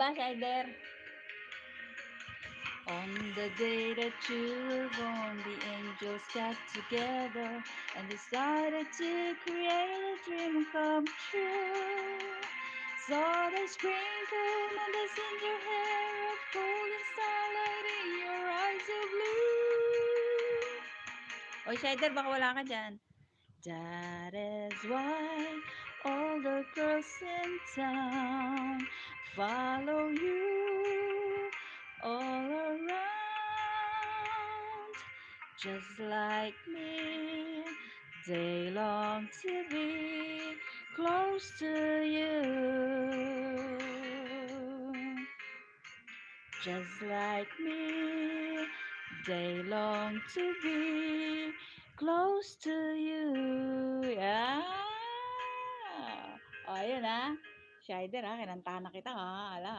ba, Shider? On the day that you were born, the angels got together and decided to create a dream come true. So they sprinkled on dust in your hair, a golden starlight in your eyes of blue. Oy, Shider, baka wala ka dyan. That is why all the girls in town follow you all around. Just like me, they long to be close to you. Just like me, they long to be close to you. Yeah! O, ayun, Shider, kinantahan na kita, ha, ala.